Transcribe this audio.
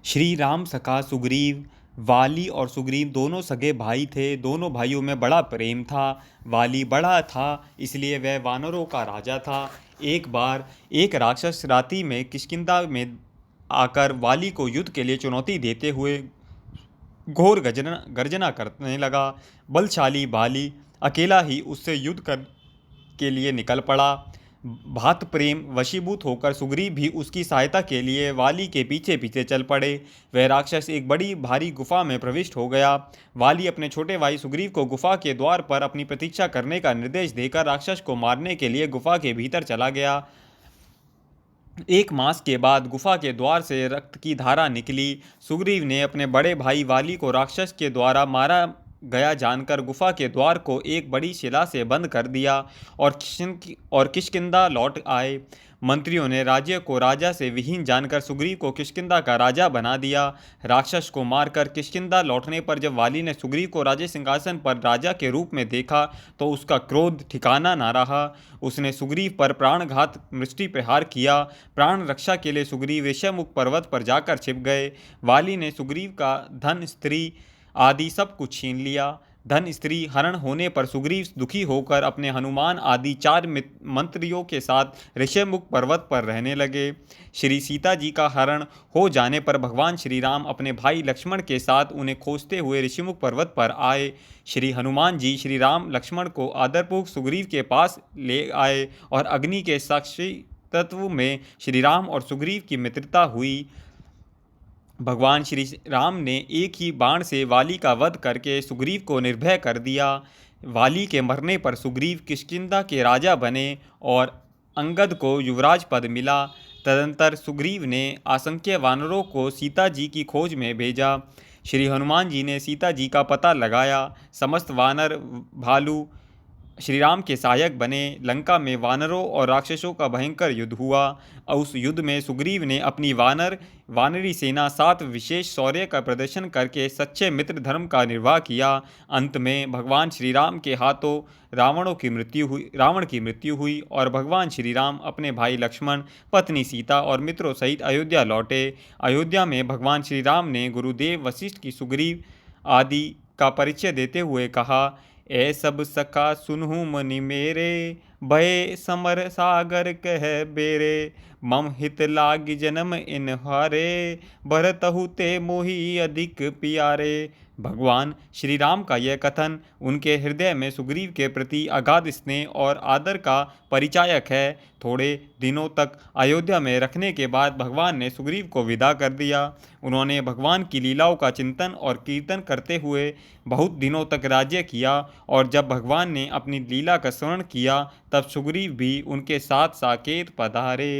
श्री राम सखा सुग्रीव। वाली और सुग्रीव दोनों सगे भाई थे। दोनों भाइयों में बड़ा प्रेम था। वाली बड़ा था, इसलिए वह वानरों का राजा था। एक बार एक राक्षस रात्रि में किष्किंधा में आकर वाली को युद्ध के लिए चुनौती देते हुए घोर गर्जना करने लगा। बलशाली वाली अकेला ही उससे युद्ध कर के लिए निकल पड़ा। भात प्रेम वशीभूत होकर सुग्रीव भी उसकी सहायता के लिए वाली के पीछे पीछे चल पड़े। वह राक्षस एक बड़ी भारी गुफा में प्रविष्ट हो गया। वाली अपने छोटे भाई सुग्रीव को गुफा के द्वार पर अपनी प्रतीक्षा करने का निर्देश देकर राक्षस को मारने के लिए गुफा के भीतर चला गया। एक मास के बाद गुफा के द्वार से रक्त की धारा निकली। सुग्रीव ने अपने बड़े भाई वाली को राक्षस के द्वारा मारा गया जानकर गुफा के द्वार को एक बड़ी शिला से बंद कर दिया और किष्किंधा लौट आए। मंत्रियों ने राज्य को राजा से विहीन जानकर सुग्रीव को किष्किंधा का राजा बना दिया। राक्षस को मारकर किष्किंधा लौटने पर जब वाली ने सुग्रीव को राज सिंहासन पर राजा के रूप में देखा तो उसका क्रोध ठिकाना ना रहा। उसने सुग्रीव पर प्राणघात मृष्टि प्रहार किया। प्राण रक्षा के लिए सुग्रीव ऋष्यमुख पर्वत पर जाकर छिप गए। वाली ने सुग्रीव का धन, स्त्री आदि सब कुछ छीन लिया। धन स्त्री हरण होने पर सुग्रीव दुखी होकर अपने हनुमान आदि 4 मंत्रियों के साथ ऋष्यमुख पर्वत पर रहने लगे। श्री सीता जी का हरण हो जाने पर भगवान श्री राम अपने भाई लक्ष्मण के साथ उन्हें खोजते हुए ऋषिमुख पर्वत पर आए। श्री हनुमान जी श्री राम लक्ष्मण को आदरपूर्वक सुग्रीव के पास ले आए और अग्नि के साक्षी तत्व में श्री राम और सुग्रीव की मित्रता हुई। भगवान श्री राम ने एक ही बाण से वाली का वध करके सुग्रीव को निर्भय कर दिया। वाली के मरने पर सुग्रीव किष्किंधा के राजा बने और अंगद को युवराज पद मिला। तदंतर सुग्रीव ने असंख्य वानरों को सीता जी की खोज में भेजा। श्री हनुमान जी ने सीता जी का पता लगाया। समस्त वानर भालू श्री राम के सहायक बने। लंका में वानरों और राक्षसों का भयंकर युद्ध हुआ। उस युद्ध में सुग्रीव ने अपनी वानरी सेना साथ विशेष शौर्य का प्रदर्शन करके सच्चे मित्र धर्म का निर्वाह किया। अंत में भगवान श्री राम के हाथों रावण की मृत्यु हुई और भगवान श्री राम अपने भाई लक्ष्मण, पत्नी सीता और मित्रों सहित अयोध्या लौटे। अयोध्या में भगवान श्री राम ने गुरुदेव वशिष्ठ की सुग्रीव आदि का परिचय देते हुए कहा, ए सब सखा सुनहु मनि मेरे, भय समर सागर कह बेरे। मम हित लाग जन्म इन हारे, भरतहु ते मोहि अधिक प्यारे। भगवान श्री राम का यह कथन उनके हृदय में सुग्रीव के प्रति अगाध स्नेह और आदर का परिचायक है। थोड़े दिनों तक अयोध्या में रखने के बाद भगवान ने सुग्रीव को विदा कर दिया। उन्होंने भगवान की लीलाओं का चिंतन और कीर्तन करते हुए बहुत दिनों तक राज्य किया और जब भगवान ने अपनी लीला का स्मरण किया तब सुग्रीव भी उनके साथ साकेत पधारे।